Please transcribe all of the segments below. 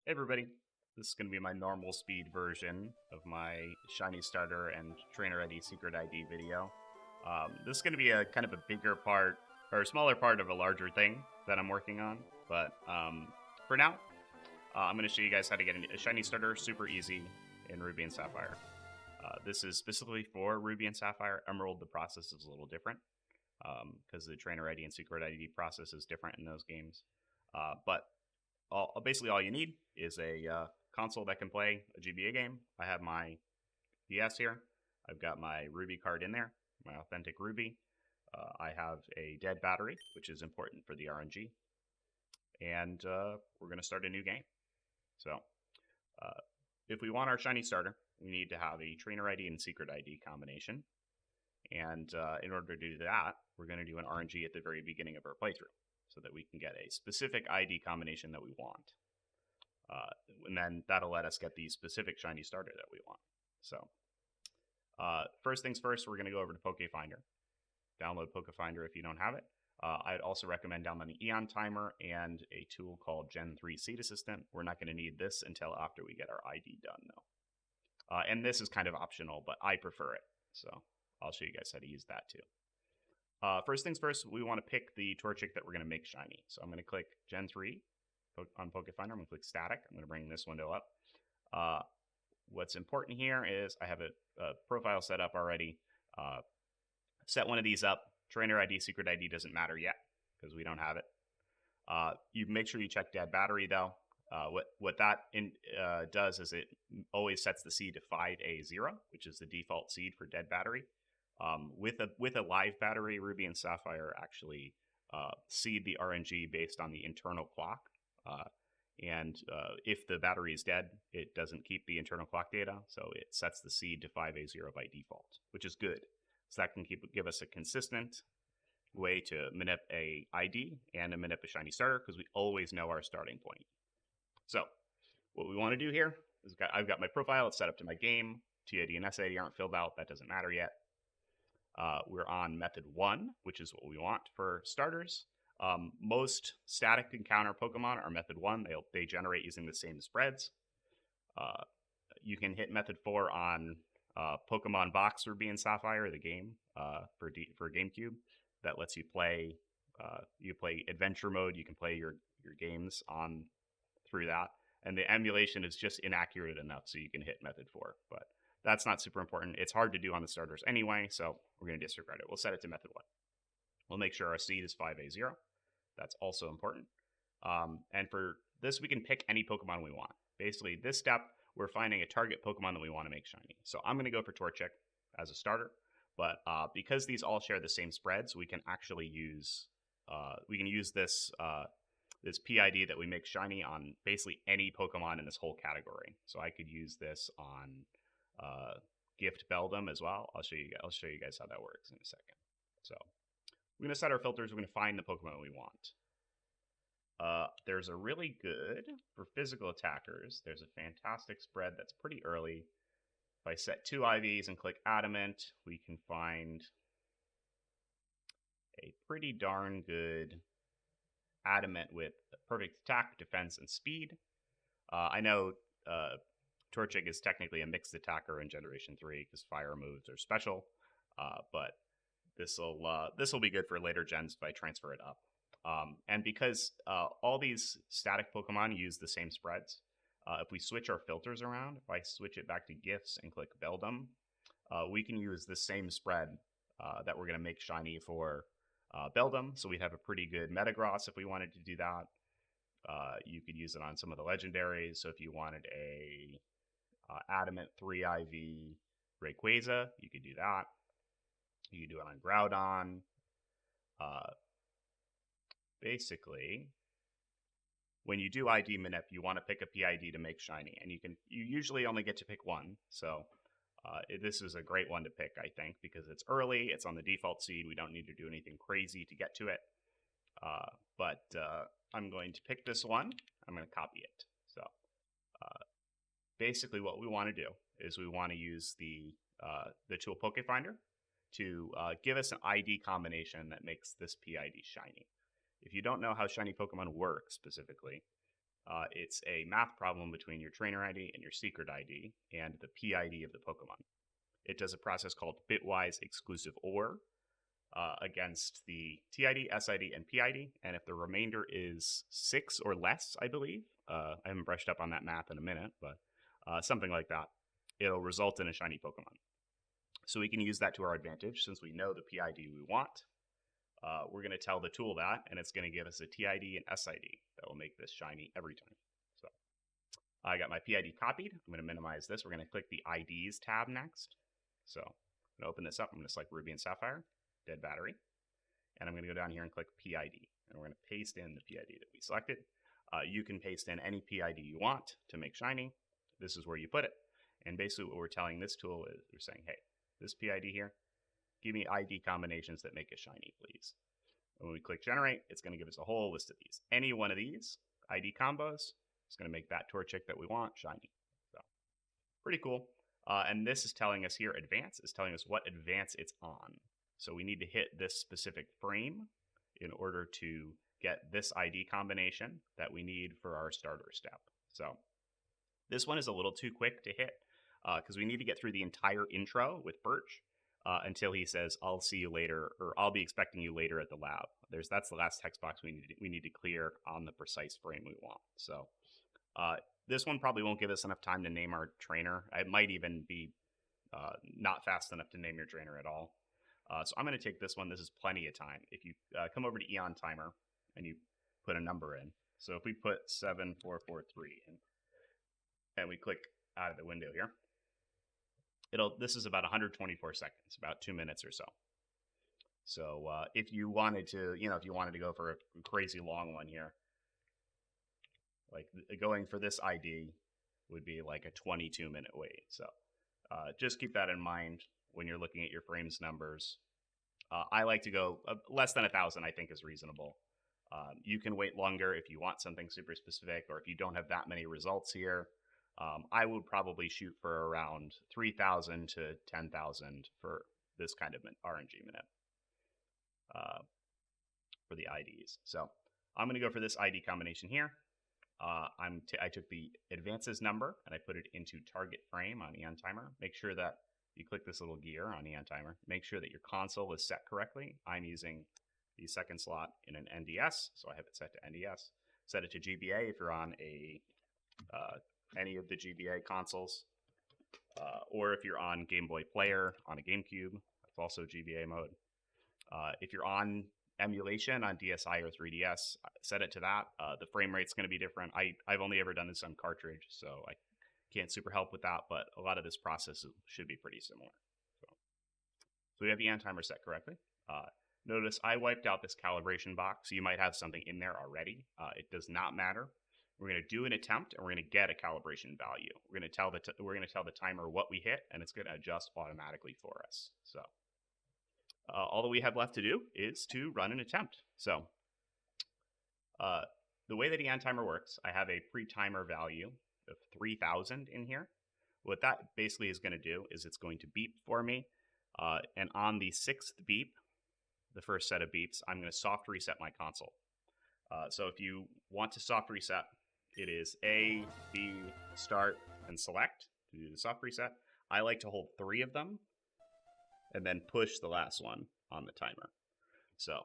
Hey everybody, this is going to be my normal speed version of my Shiny Starter and Trainer ID Secret ID video. This is going to be a kind of a bigger part, or a smaller part of a larger thing that I'm working on, but for now, I'm going to show you guys how to get a Shiny Starter super easy in Ruby and Sapphire. This is specifically for Ruby and Sapphire. Emerald, the process is a little different, because the Trainer ID and Secret ID process is different in those games. But basically all you need is a console that can play a GBA game. I have my DS here. I've got my Ruby card in there, my authentic Ruby. I have a dead battery, which is important for the RNG. And we're going to start a new game. So if we want our Shiny Starter, we need to have a Trainer ID and Secret ID combination. And in order to do that, we're going to do an RNG at the very beginning of our playthrough, so that we can get a specific ID combination that we want. And then that'll let us get the specific Shiny Starter that we want. So first things first, we're going to go over to Pokefinder. Download Pokefinder if you don't have it. I'd also recommend downloading Eon Timer and a tool called Gen 3 Seed Assistant. We're not going to need this until after we get our ID done, though. And this is kind of optional, but I prefer it. So I'll show you guys how to use that too. First things first, we want to pick the Torchic that we're going to make shiny. So I'm going to click Gen 3 on Pokefinder. I'm going to click Static. I'm going to bring this window up. What's important here is I have a profile set up already. Set one of these up. Trainer ID, Secret ID doesn't matter yet because we don't have it. You make sure you check dead battery though. What that does is it always sets the seed to 5A0, which is the default seed for dead battery. With a live battery, Ruby and Sapphire actually seed the RNG based on the internal clock. And if the battery is dead, it doesn't keep the internal clock data, so it sets the seed to 5A0 by default, which is good. So that can give us a consistent way to manip a ID and to manip a Shiny Starter, because we always know our starting point. So what we want to do here is I've got my profile. It's set up to my game. TID and SID aren't filled out. That doesn't matter yet. We're on method 1, which is what we want for starters. Most static encounter Pokemon are method 1. They generate using the same spreads. You can hit method 4 on Pokemon Box Ruby and Sapphire, the game for GameCube. That lets you play. You play adventure mode. You can play your games on through that, and the emulation is just inaccurate enough so you can hit method 4, but that's not super important. It's hard to do on the starters anyway, so we're going to disregard it. We'll set it to method 1. We'll make sure our seed is 5A0. That's also important. And for this, we can pick any Pokemon we want. Basically, this step, we're finding a target Pokemon that we want to make shiny. So I'm going to go for Torchic as a starter, but because these all share the same spreads, we can actually use this this PID that we make shiny on basically any Pokemon in this whole category. So I could use this on Gift Beldum as well. I'll show you guys how that works in a second. So we're going to set our filters. We're going to find the Pokemon we want. There's a really good, for physical attackers, there's a fantastic spread that's pretty early. If I set 2 IVs and click Adamant, we can find a pretty darn good Adamant with perfect attack, defense, and speed. I know Torchic is technically a mixed attacker in Generation 3 because fire moves are special, but this will be good for later gens if I transfer it up. And because all these static Pokemon use the same spreads, if we switch our filters around, if I switch it back to Gifts and click Beldum, we can use the same spread that we're going to make shiny for Beldum. So we'd have a pretty good Metagross if we wanted to do that. You could use it on some of the legendaries. So if you wanted a Adamant 3 IV Rayquaza, you could do that. You could do it on Groudon. Basically, when you do ID manip, you want to pick a PID to make shiny, and you usually only get to pick one. So this is a great one to pick, I think, because it's early. It's on the default seed. We don't need to do anything crazy to get to it. But I'm going to pick this one. I'm going to copy it. So basically, what we want to do is we want to use the tool Pokefinder to give us an ID combination that makes this PID shiny. If you don't know how shiny Pokemon work specifically, It's a math problem between your trainer ID and your secret ID and the PID of the Pokemon. It does a process called bitwise exclusive OR against the TID, SID, and PID. And if the remainder is 6 or less, I believe, I haven't brushed up on that math in a minute, but something like that, it'll result in a shiny Pokemon. So we can use that to our advantage since we know the PID we want. We're going to tell the tool that, and it's going to give us a TID and SID that will make this shiny every time. So I got my PID copied. I'm going to minimize this. We're going to click the IDs tab next. So I'm going to open this up. I'm going to select Ruby and Sapphire, dead battery. And I'm going to go down here and click PID. And we're going to paste in the PID that we selected. You can paste in any PID you want to make shiny. This is where you put it. And basically what we're telling this tool is we're saying, hey, this PID here, give me ID combinations that make it shiny, please. And when we click generate, it's going to give us a whole list of these. Any one of these ID combos is going to make that Torchic that we want shiny. So pretty cool. And this is telling us here, advance is telling us what advance it's on. So we need to hit this specific frame in order to get this ID combination that we need for our starter step. So this one is a little too quick to hit because we need to get through the entire intro with Birch until he says, I'll see you later, or I'll be expecting you later at the lab. That's the last text box we need to clear on the precise frame we want. So this one probably won't give us enough time to name our trainer. It might even be not fast enough to name your trainer at all. So I'm going to take this one. This is plenty of time. If you come over to Eon Timer and you put a number in. So if we put 7443 in and we click out of the window here, this is about 124 seconds, about 2 minutes or so. So if you wanted to, if you wanted to go for a crazy long one here, like going for this ID would be like a 22-minute wait. So just keep that in mind when you're looking at your frames numbers. I like to go less than 1,000, I think is reasonable. You can wait longer if you want something super specific, or if you don't have that many results here. I would probably shoot for around 3,000 to 10,000 for this kind of RNG minute for the IDs. So I'm going to go for this ID combination here. I took the advances number and I put it into target frame on Eon Timer. Make sure that you click this little gear on Eon Timer. Make sure that your console is set correctly. I'm using the second slot in an NDS, so I have it set to NDS. Set it to GBA if you're on any of the GBA consoles, or if you're on Game Boy Player on a GameCube, that's also GBA mode. If you're on emulation on DSi or 3DS, set it to that. The frame rate's going to be different. I've only ever done this on cartridge, so I can't super help with that, but a lot of this process should be pretty similar. So we have the Eon Timer set correctly. Notice I wiped out this calibration box, so you might have something in there already. It does not matter. We're going to do an attempt, and we're going to get a calibration value. We're going to tell the timer what we hit, and it's going to adjust automatically for us. So all that we have left to do is to run an attempt. So the way that Eon Timer works, I have a pre-timer value of 3,000 in here. What that basically is going to do is it's going to beep for me, and on the 6th beep, the first set of beeps, I'm going to soft reset my console. So if you want to soft reset, it is A, B, start, and select to do the soft reset. I like to hold 3 of them and then push the last one on the timer. So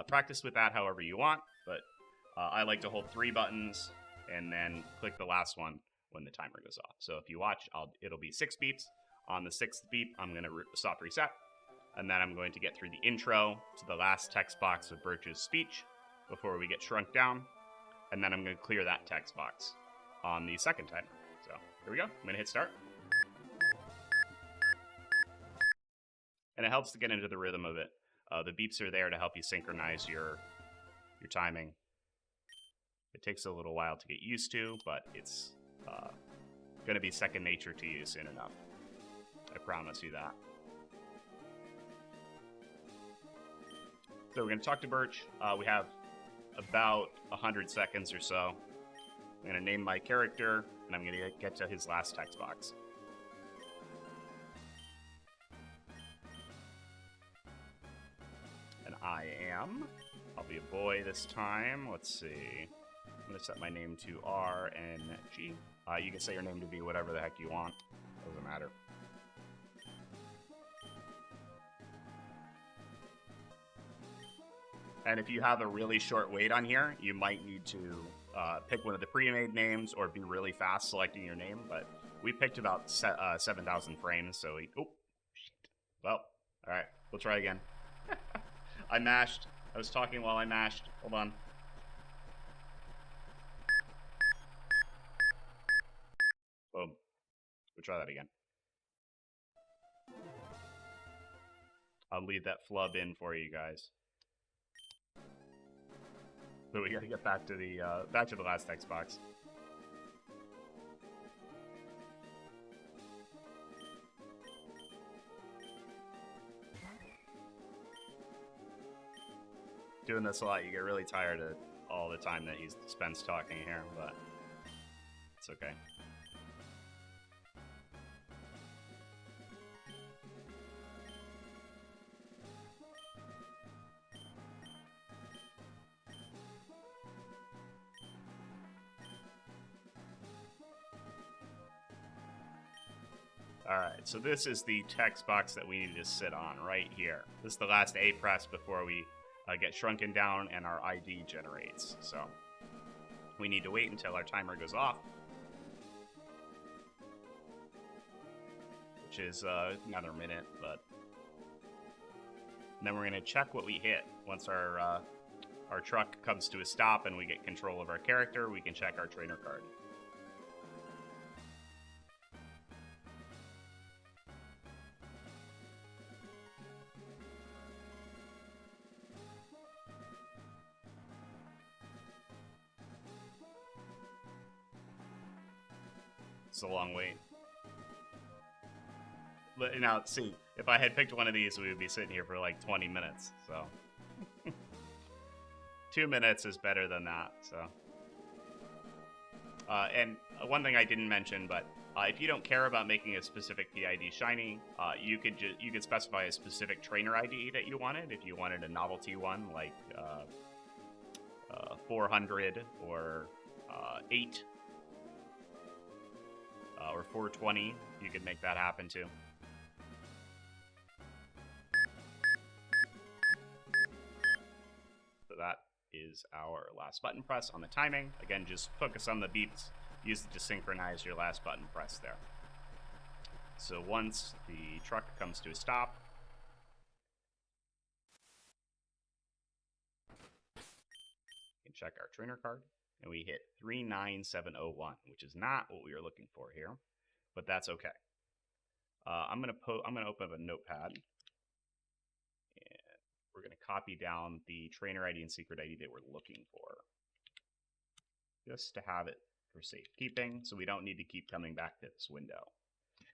practice with that however you want, but I like to hold 3 buttons and then click the last one when the timer goes off. So if you watch, it'll be 6 beeps. On the 6th beep, I'm going to soft reset, and then I'm going to get through the intro to the last text box of Birch's speech before we get shrunk down, and then I'm going to clear that text box on the second timer. So here we go. I'm going to hit start. And it helps to get into the rhythm of it. The beeps are there to help you synchronize your timing. It takes a little while to get used to, but it's going to be second nature to you soon enough. I promise you that. So we're going to talk to Birch. We have about 100 seconds or so. I'm going to name my character, and I'm going to get to his last text box. And I'll be a boy this time. Let's see. I'm going to set my name to RNG. You can set your name to be whatever the heck you want. Doesn't matter. And if you have a really short wait on here, you might need to pick one of the pre-made names or be really fast selecting your name. But we picked about 7,000 frames, so oh, shit. Well, all right, we'll try again. I mashed. I was talking while I mashed. Hold on. Boom. We'll try that again. I'll leave that flub in for you guys. But we gotta get back to the last text box. Doing this a lot, you get really tired of all the time that he spends talking here, but it's okay. Alright, so this is the text box that we need to sit on right here. This is the last A press before we get shrunken down and our ID generates. So we need to wait until our timer goes off, which is another minute, but and then we're going to check what we hit. Once our truck comes to a stop and we get control of our character, we can check our trainer card. It's a long wait. But now, see, if I had picked one of these, we would be sitting here for like 20 minutes, so. 2 minutes is better than that, so. And one thing I didn't mention, but if you don't care about making a specific TID shiny, you could specify a specific trainer ID that you wanted. If you wanted a novelty one, like 400 or 8. Or 420, you could make that happen too. So that is our last button press on the timing. Again, just focus on the beeps. Use it to synchronize your last button press there. So once the truck comes to a stop, we can check our trainer card. And we hit 39701, which is not what we were looking for here, but that's okay. I'm gonna open up a notepad, and we're gonna copy down the trainer ID and secret ID that we're looking for, just to have it for safekeeping, so we don't need to keep coming back to this window.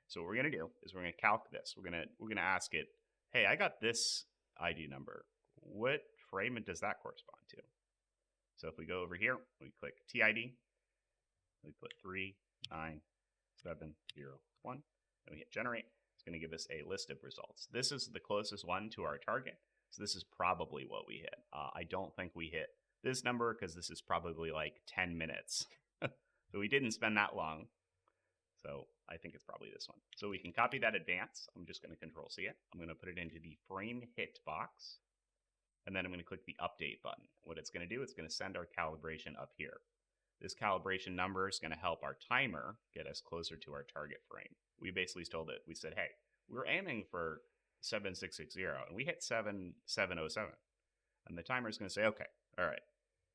So what we're gonna do is we're gonna calc this. We're gonna ask it, hey, I got this ID number. What frame does that correspond to? So if we go over here, we click TID, we put 39701, and we hit generate. It's going to give us a list of results. This is the closest one to our target, so this is probably what we hit. I don't think we hit this number because this is probably like 10 minutes. So we didn't spend that long, so I think it's probably this one. So we can copy that advance. I'm just going to Control-C it. I'm going to put it into the frame hit box. And then I'm going to click the update button. What it's going to do, it's going to send our calibration up here. This calibration number is going to help our timer get us closer to our target frame. We basically told it, we said, hey, we're aiming for 7660, and we hit 7707. And the timer is going to say, okay, all right,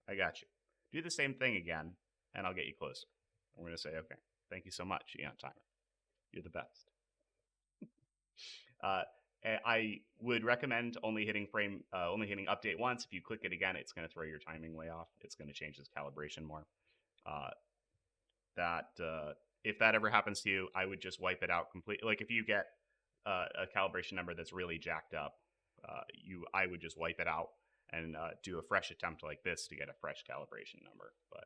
I got you. Do the same thing again, and I'll get you closer. And we're going to say, okay, thank you so much, timer. You're the best. I would recommend only hitting update once. If you click it again, it's going to throw your timing way off. It's going to change this calibration more. If that ever happens to you, I would just wipe it out completely. Like if you get a calibration number that's really jacked up, I would just wipe it out and do a fresh attempt like this to get a fresh calibration number. But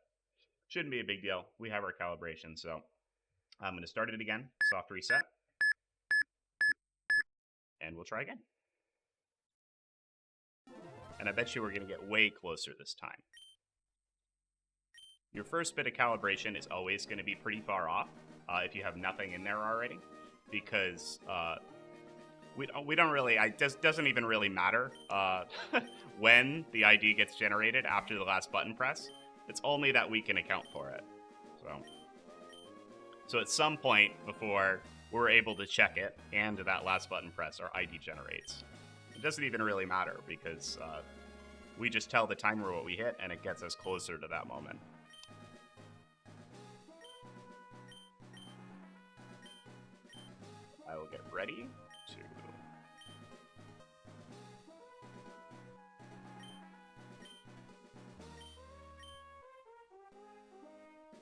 shouldn't be a big deal. We have our calibration, so I'm going to start it again. Soft reset. And we'll try again. And I bet you we're going to get way closer this time. Your first bit of calibration is always going to be pretty far off if you have nothing in there already, because we don't really, doesn't even really matter when the ID gets generated after the last button press. It's only that we can account for it. So at some point before we're able to check it and that last button press, our ID generates. It doesn't even really matter because we just tell the timer what we hit and it gets us closer to that moment. I will get ready to...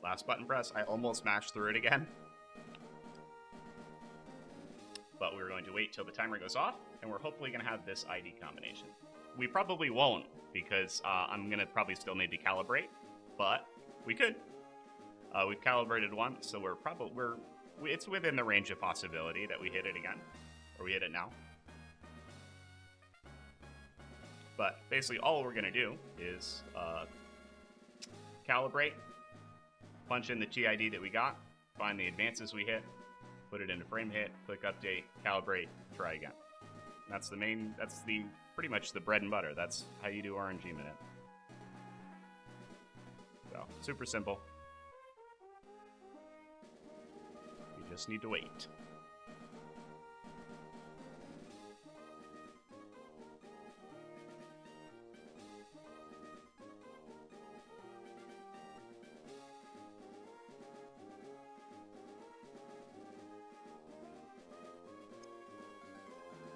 Last button press, I almost mashed through it again. But we're going to wait till the timer goes off, and we're hopefully going to have this ID combination. We probably won't, because I'm going to probably still need to calibrate, but we could. We've calibrated once, so it's within the range of possibility that we hit it again, or we hit it now. But basically all we're going to do is calibrate, punch in the TID that we got, find the advances we hit, put it into frame hit, click update, calibrate, try again. That's pretty much the bread and butter. That's how you do RNG minute. So, super simple. You just need to wait.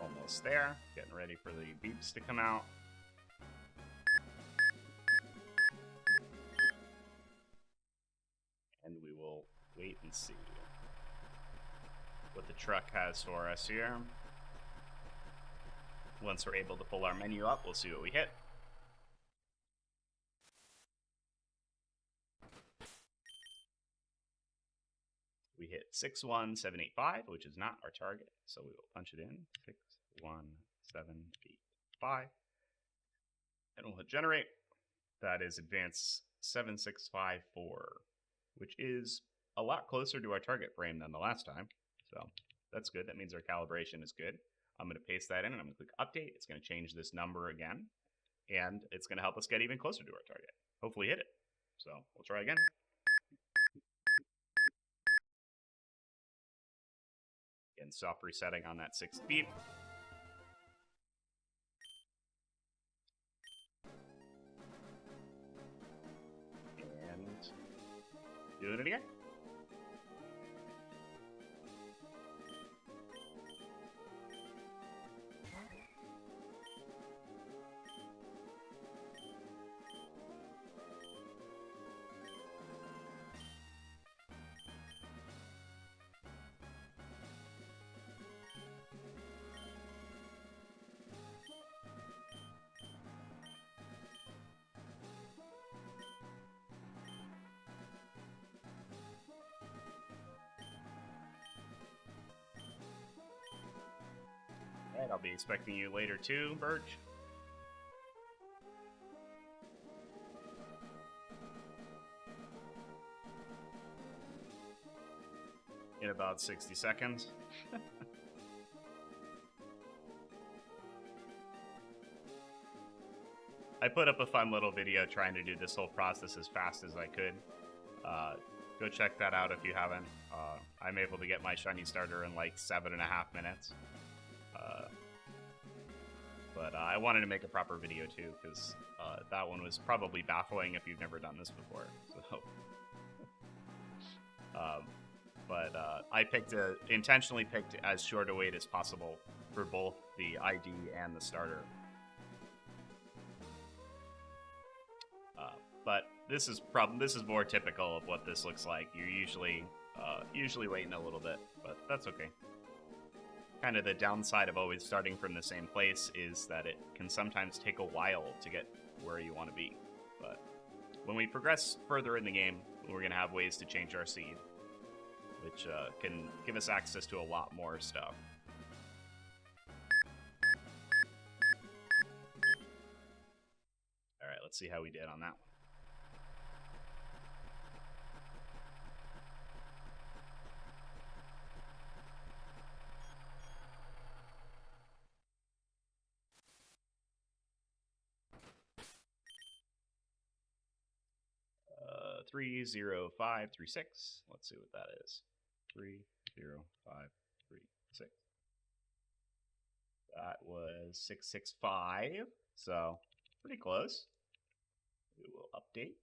Almost there. Getting ready for the beeps to come out. And we will wait and see what the truck has for us here. Once we're able to pull our menu up, we'll see what we hit. We hit 61785, which is not our target, so we will punch it in. 61785. And we'll hit generate. That is advance 7654, which is a lot closer to our target frame than the last time. So that's good. That means our calibration is good. I'm going to paste that in and I'm going to click update. It's going to change this number again, and it's going to help us get even closer to our target. Hopefully hit it. So we'll try again. Again, soft resetting on that 6th beep. And doing it again. Alright, I'll be expecting you later too, Birch. In about 60 seconds. I put up a fun little video trying to do this whole process as fast as I could. Go check that out if you haven't. I'm able to get my shiny starter in like 7.5 minutes. But I wanted to make a proper video too, because that one was probably baffling if you've never done this before. So, I intentionally picked as short a wait as possible for both the ID and the starter. But this is more typical of what this looks like. You're usually waiting a little bit, but that's okay. Kind of the downside of always starting from the same place is that it can sometimes take a while to get where you want to be. But when we progress further in the game, we're going to have ways to change our seed, which can give us access to a lot more stuff. Alright, let's see how we did on that one. 30536. Let's see what that is. 30536. That was 665. So pretty close. We will update.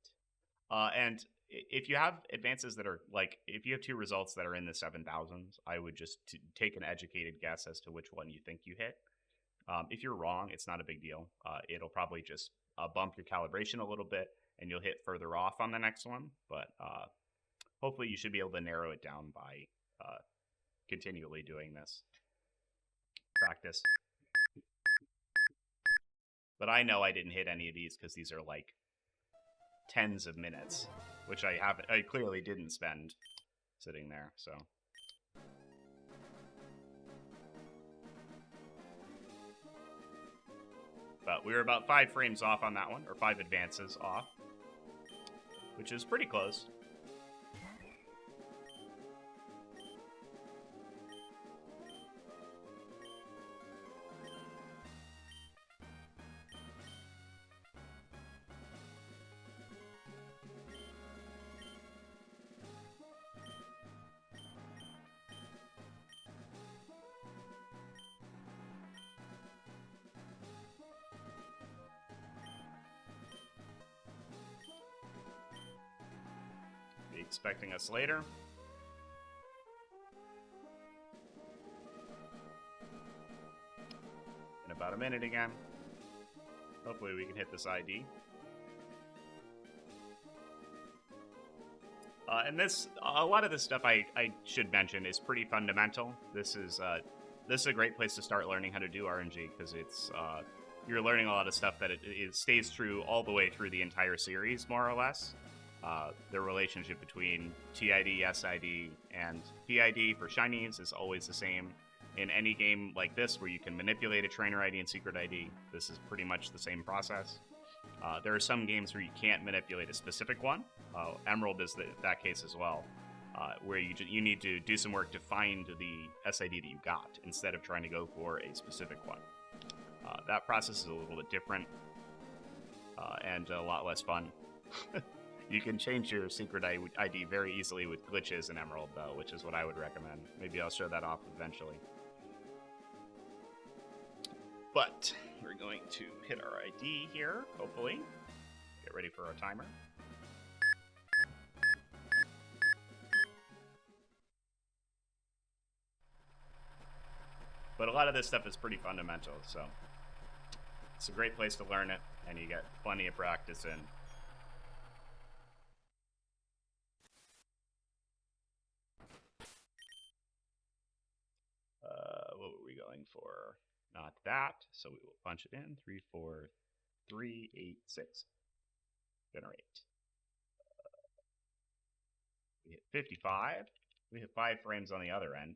And if you have advances that are like, if you have two results that are in the 7,000s, I would just take an educated guess as to which one you think you hit. If you're wrong, it's not a big deal. It'll probably just bump your calibration a little bit, and you'll hit further off on the next one. But hopefully you should be able to narrow it down by continually doing this practice. But I know I didn't hit any of these because these are like tens of minutes, which I clearly didn't spend sitting there, so. But we were about 5 frames off on that one, or 5 advances off, which is pretty close. Be expecting us later. In about a minute again. Hopefully we can hit this ID. And a lot of this stuff I should mention is pretty fundamental. This is a great place to start learning how to do RNG, because it's you're learning a lot of stuff that it stays true all the way through the entire series, more or less. The relationship between TID, SID, and PID for shinies is always the same. In any game like this, where you can manipulate a trainer ID and secret ID, this is pretty much the same process. There are some games where you can't manipulate a specific one. Emerald is that case as well, where you need to do some work to find the SID that you got, instead of trying to go for a specific one. That process is a little bit different, and a lot less fun. You can change your secret ID very easily with glitches in Emerald, though, which is what I would recommend. Maybe I'll show that off eventually. But we're going to hit our ID here, hopefully. Get ready for our timer. But a lot of this stuff is pretty fundamental, so it's a great place to learn it, and you get plenty of practice in. What were we going for? Not that, so we will punch it in. 34386. Generate. We hit 55. We hit 5 frames on the other end.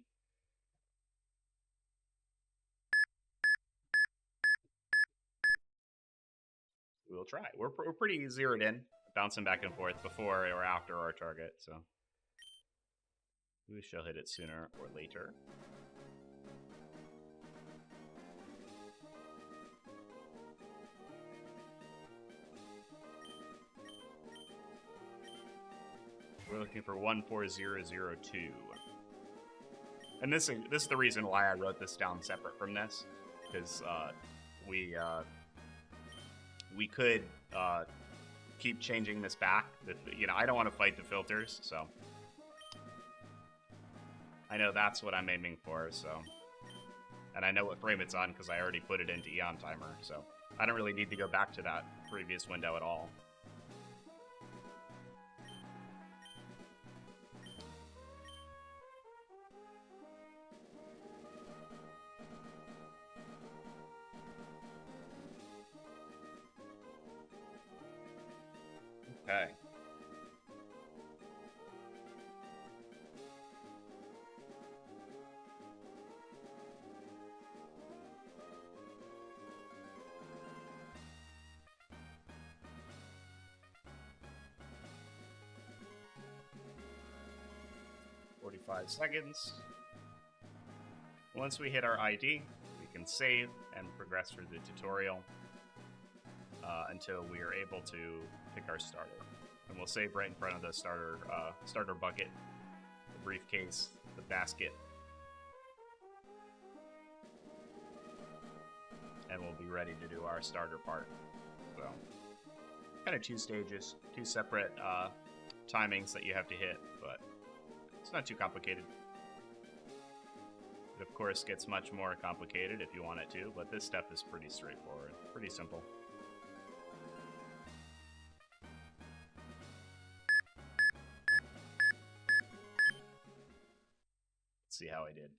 We'll try. We're pretty zeroed in, bouncing back and forth before or after our target, so we shall hit it sooner or later. We're looking for 14002. And this is the reason why I wrote this down separate from this, because we could keep changing this back. You know, I don't want to fight the filters, so I know that's what I'm aiming for. So, and I know what frame it's on because I already put it into Eon Timer, so I don't really need to go back to that previous window at all. Okay. "45 seconds. Once we hit our ID, we can save and progress through the tutorial until we are able to pick our starter. And we'll save right in front of the starter bucket, the briefcase, the basket. And we'll be ready to do our starter part. So, kind of 2 stages, 2 separate timings that you have to hit, but it's not too complicated. It, of course, gets much more complicated if you want it to, but this stuff is pretty straightforward, pretty simple. Let's see how I did.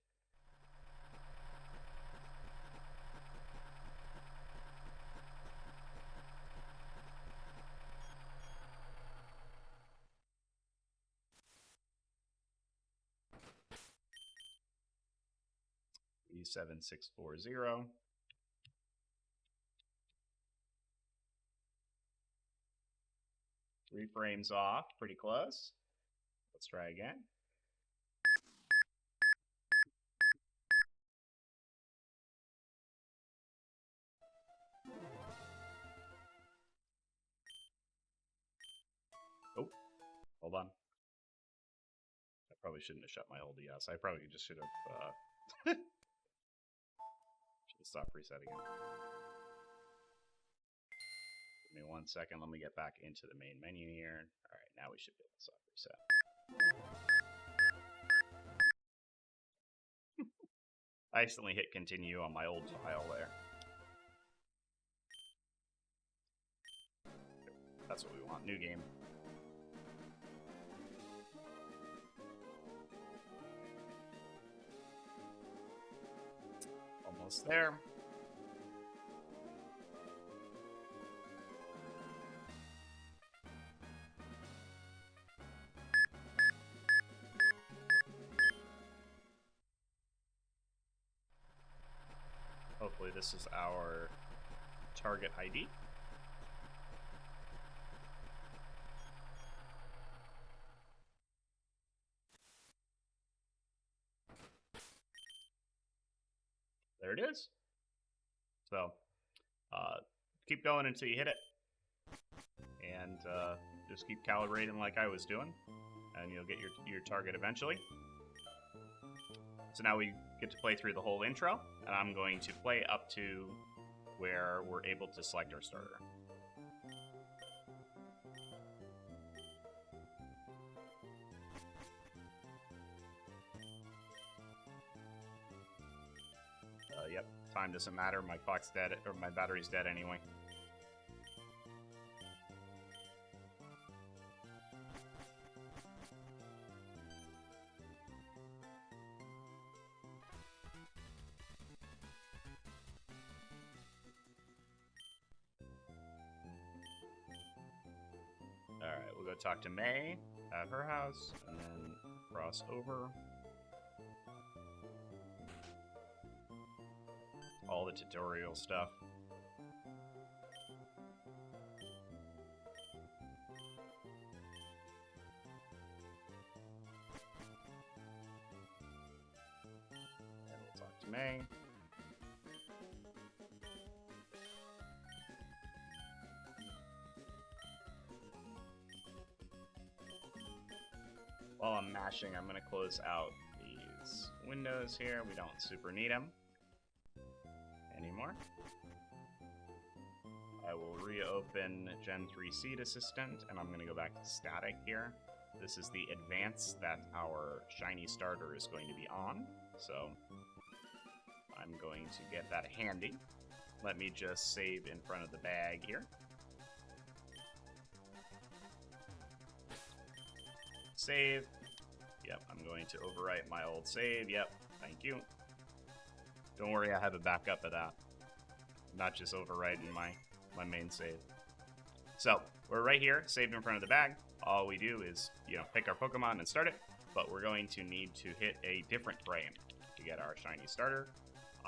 E7640. Three frames off, pretty close. Let's try again. Oh, hold on. I probably shouldn't have shut my old ES. I probably just should have stopped resetting it. Give me 1 second. Let me get back into the main menu here. All right, now we should be able to stop reset. I accidentally hit continue on my old file there. That's what we want. New game. Almost there. Hopefully this is our target ID. There it is. So, keep going until you hit it. And just keep calibrating like I was doing. And you'll get your target eventually. So now we get to play through the whole intro. And I'm going to play up to where we're able to select our starter. Yep, time doesn't matter. My clock's dead, or my battery's dead anyway. Alright, we'll go talk to May at her house, and then cross over. All the tutorial stuff. And we'll talk to May. While I'm mashing, I'm going to close out these windows here. We don't super need them anymore. I will reopen Gen 3 Seed Assistant, and I'm going to go back to static here. This is the advance that our shiny starter is going to be on, so I'm going to get that handy. Let me just save in front of the bag here. Save. Yep, I'm going to overwrite my old save. Yep, thank you. Don't worry, I have a backup of that. Not just overwriting my main save. So, we're right here, saved in front of the bag. All we do is, pick our Pokemon and start it. But we're going to need to hit a different frame to get our shiny starter.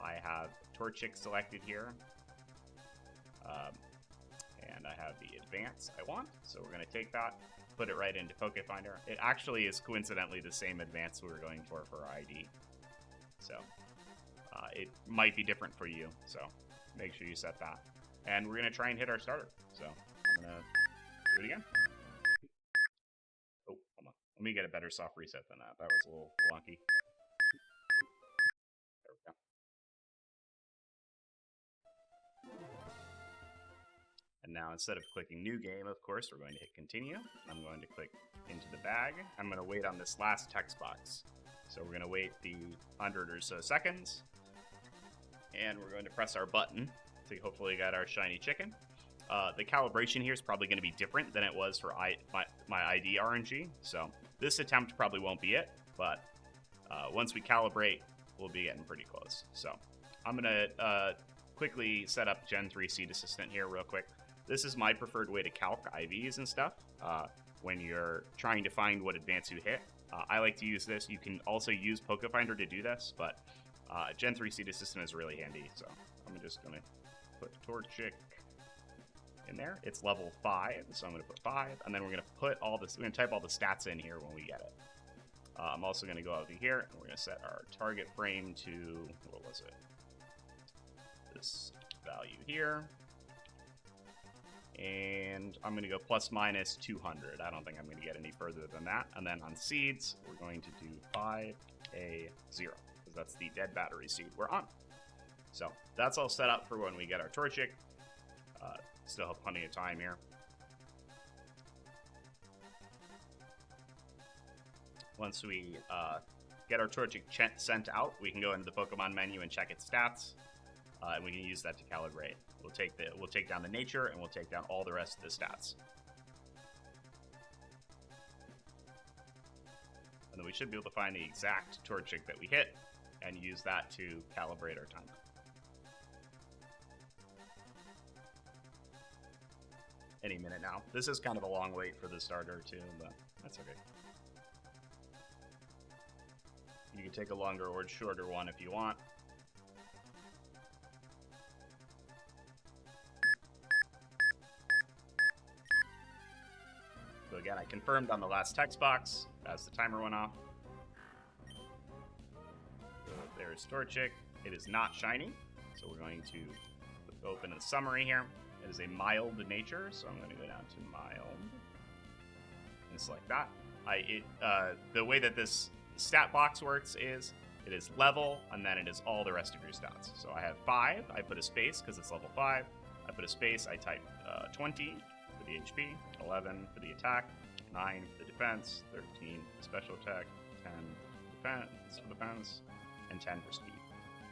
I have Torchic selected here. And I have the advance I want. So we're going to take that, put it right into Pokefinder. It actually is coincidentally the same advance we were going for our ID. So, it might be different for you, so make sure you set that. And we're going to try and hit our starter. So I'm going to do it again. me get a better soft reset than that. That was a little wonky. There we go. And now instead of clicking new game, of course, we're going to hit continue. I'm going to click into the bag. I'm going to wait on this last text box. So we're going to wait the 100 or so seconds. And we're going to press our button to hopefully get our shiny chicken. The calibration here is probably going to be different than it was for my ID RNG. So this attempt probably won't be it. But once we calibrate, we'll be getting pretty close. So I'm going to quickly set up Gen 3 Seed Assistant here real quick. This is my preferred way to calc IVs and stuff when you're trying to find what advance you hit. I like to use this. You can also use Pokefinder to do this, but Gen 3 Seed Assistant is really handy. So I'm just going to put Torchic in there. It's level 5, so I'm going to put 5, and then we're going to put all this. We're going to type all the stats in here when we get it. I'm also going to go over here, and we're going to set our target frame to, what was it? This value here. And I'm going to go plus minus 200. I don't think I'm going to get any further than that. And then on seeds, we're going to do 5A0, because that's the dead battery seed we're on. So that's all set up for when we get our Torchic. Still have plenty of time here. Once we get our Torchic sent out, we can go into the Pokemon menu and check its stats. And we can use that to calibrate. We'll take down the nature, and we'll take down all the rest of the stats. And then we should be able to find the exact Torchic that we hit, and use that to calibrate our timer. Any minute now. This is kind of a long wait for the starter too, but that's okay. You can take a longer or shorter one if you want. So again, I confirmed on the last text box as the timer went off. So there's Torchic. It is not shiny, so we're going to open the summary here. It is a mild nature, so I'm going to go down to mild and select that. The way that this stat box works is it is level, and then it is all the rest of your stats. So I have 5. I put a space because it's level 5. I put a space. I type 20 for the HP, 11 for the attack, 9 for the defense, 13 for special attack, 10 for defense, and 10 for speed.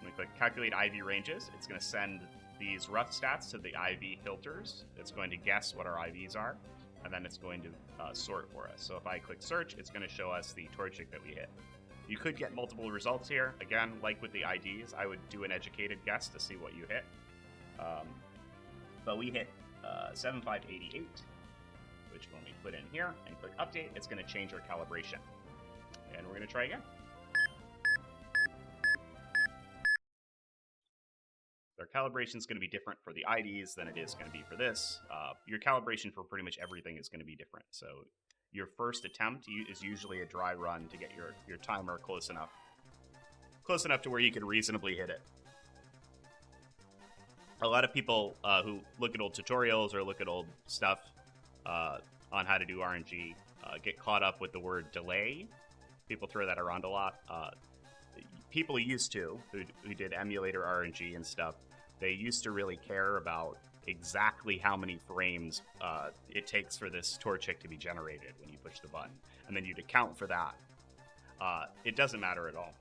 When we click calculate IV ranges, it's going to send these rough stats to the IV filters. It's going to guess what our IVs are, and then it's going to sort for us. So if I click search, it's going to show us the Torchic that we hit. You could get multiple results here. Again, like with the IDs, I would do an educated guess to see what you hit. But we hit 7588, which when we put in here and click update, it's going to change our calibration. And we're going to try again. Our calibration is going to be different for the IDs than it is going to be for this. Your calibration for pretty much everything is going to be different. So your first attempt is usually a dry run to get your timer close enough to where you can reasonably hit it. A lot of people who look at old tutorials or look at old stuff on how to do RNG get caught up with the word delay. People throw that around a lot. People used to, who did emulator RNG and stuff, they used to really care about exactly how many frames it takes for this Torchic to be generated when you push the button. And then you'd account for that. It doesn't matter at all.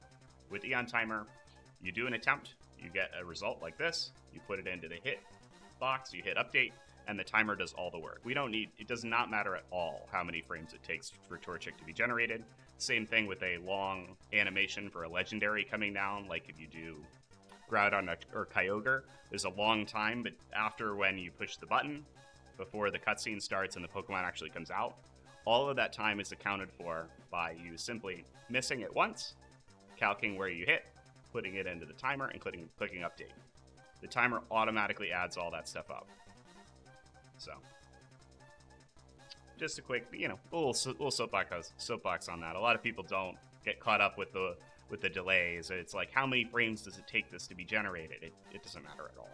With Eon Timer, you do an attempt, you get a result like this, you put it into the hit box, you hit update, and the timer does all the work. It does not matter at all how many frames it takes for Torchic to be generated. Same thing with a long animation for a legendary coming down, like if you do Groudon or Kyogre. There's a long time, but after when you push the button, before the cutscene starts and the Pokemon actually comes out, all of that time is accounted for by you simply missing it once, calculating where you hit, putting it into the timer, and clicking update. The timer automatically adds all that stuff up. So, just a quick, little soapbox on that. A lot of people don't get caught up with the delays. It's like, how many frames does it take this to be generated? It doesn't matter at all.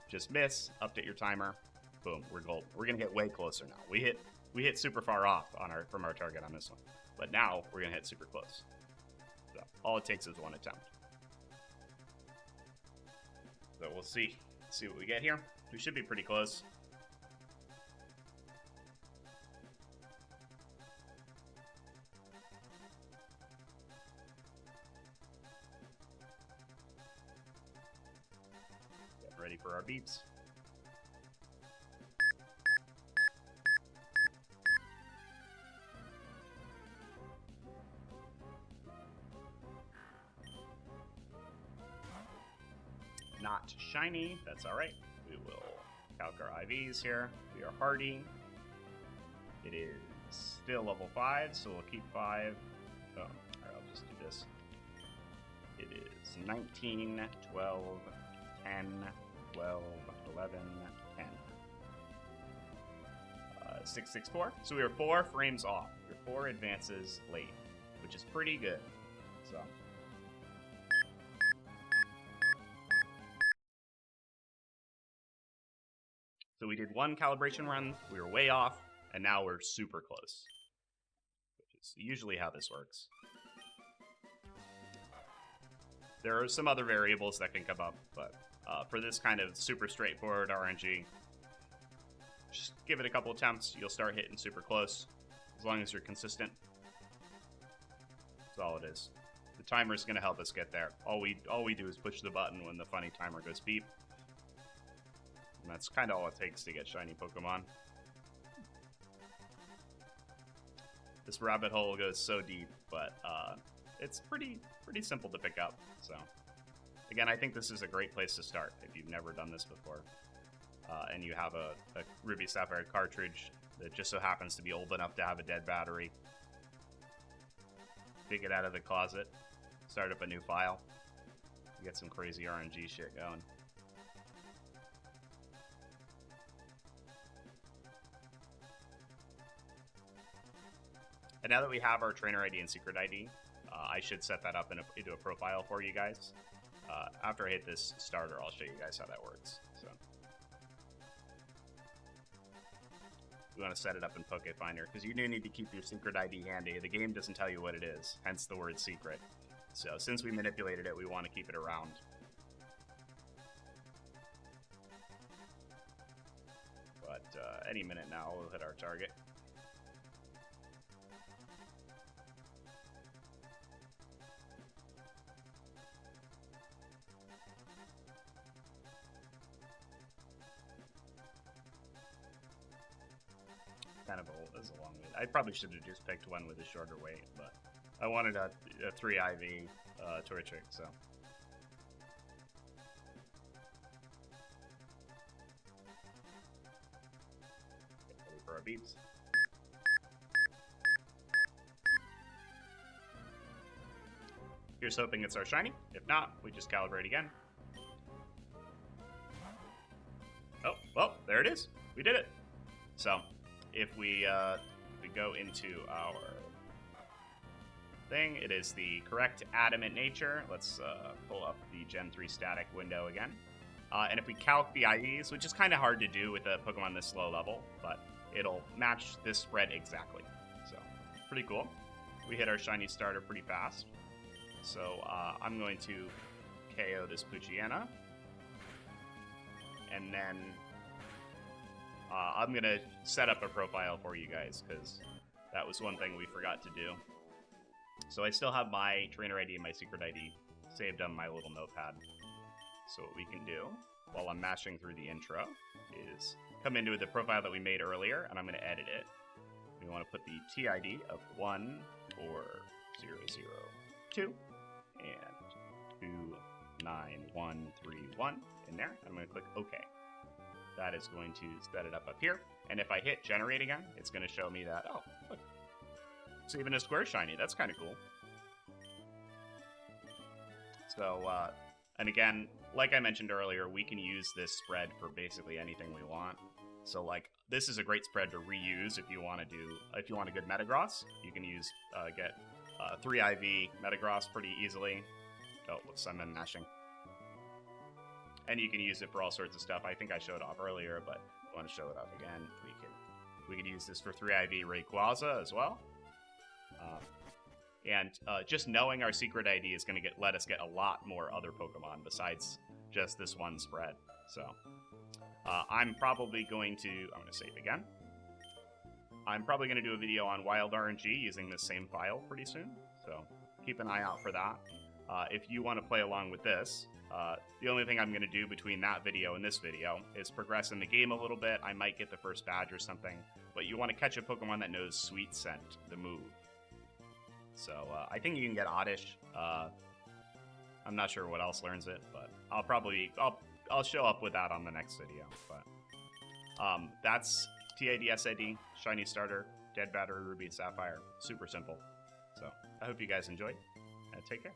Just miss, update your timer, boom, we're golden. We're gonna get way closer now. We hit we hit super far off from our target on this one. But now we're going to hit super close. So all it takes is one attempt. So we'll see what we get here. We should be pretty close. Get ready for our beeps. Not shiny, that's alright. We will calc our IVs here. We are hardy. It is still level 5, so we'll keep 5. Oh, alright, I'll just do this. It is 19, 12, 10, 12, 11, 10. 6, 6, 4. So we are 4 frames off. We're 4 advances late, which is pretty good. So we did one calibration run, we were way off, and now we're super close. Which is usually how this works. There are some other variables that can come up, but for this kind of super straightforward RNG, just give it a couple attempts, you'll start hitting super close, as long as you're consistent. That's all it is. The timer is going to help us get there. All we do is push the button when the funny timer goes beep. And that's kind of all it takes to get shiny Pokemon. This rabbit hole goes so deep, but it's pretty simple to pick up. So, again, I think this is a great place to start if you've never done this before. And you have a Ruby Sapphire cartridge that just so happens to be old enough to have a dead battery. Dig it out of the closet, start up a new file, get some crazy RNG shit going. And now that we have our trainer ID and secret ID, I should set that up into a profile for you guys. After I hit this starter, I'll show you guys how that works. So we want to set it up in Pokefinder, because you do need to keep your secret ID handy. The game doesn't tell you what it is, hence the word secret. So since we manipulated it, we want to keep it around. But any minute now, we'll hit our target. Kind of is a long wait. I probably should have just picked one with a shorter wait, but I wanted a 3 IV Torchic, so. Get ready for our beeps. Here's hoping it's our shiny. If not, we just calibrate again. Oh, well, there it is. We did it. So, if we go into our thing, it is the correct adamant nature. Let's pull up the Gen 3 static window again. And if we calc the IVs, which is kind of hard to do with a Pokemon this low level, but it'll match this spread exactly. So, pretty cool. We hit our shiny starter pretty fast. So, I'm going to KO this Poochyena. And then I'm going to set up a profile for you guys, because that was one thing we forgot to do. So I still have my trainer ID and my secret ID saved on my little notepad. So what we can do, while I'm mashing through the intro, is come into the profile that we made earlier, and I'm going to edit it. We want to put the TID of 14002 and 29131 in there. I'm going to click OK. That is going to set it up here. And if I hit generate again, it's going to show me that, oh, look, it's even a square shiny. That's kind of cool. So, and again, like I mentioned earlier, we can use this spread for basically anything we want. So, like, this is a great spread to reuse if you want to do, if you want a good Metagross. You can use, get 3 IV Metagross pretty easily. Oh, whoops, I'm mashing. And you can use it for all sorts of stuff. I think I showed off earlier, but I want to show it off again. We can We could use this for 3IV Rayquaza as well. And just knowing our secret ID is going to let us get a lot more other Pokemon besides just this one spread. So I'm probably going to... I'm going to save again. I'm probably going to do a video on Wild RNG using this same file pretty soon. So keep an eye out for that. If you want to play along with this, the only thing I'm going to do between that video and this video is progress in the game a little bit. I might get the first badge or something. But you want to catch a Pokemon that knows Sweet Scent, the move. So I think you can get Oddish. I'm not sure what else learns it, but I'll show up with that on the next video. But that's TID, SID, Shiny Starter, Dead Battery, Ruby, Sapphire. Super simple. So I hope you guys enjoyed, and take care.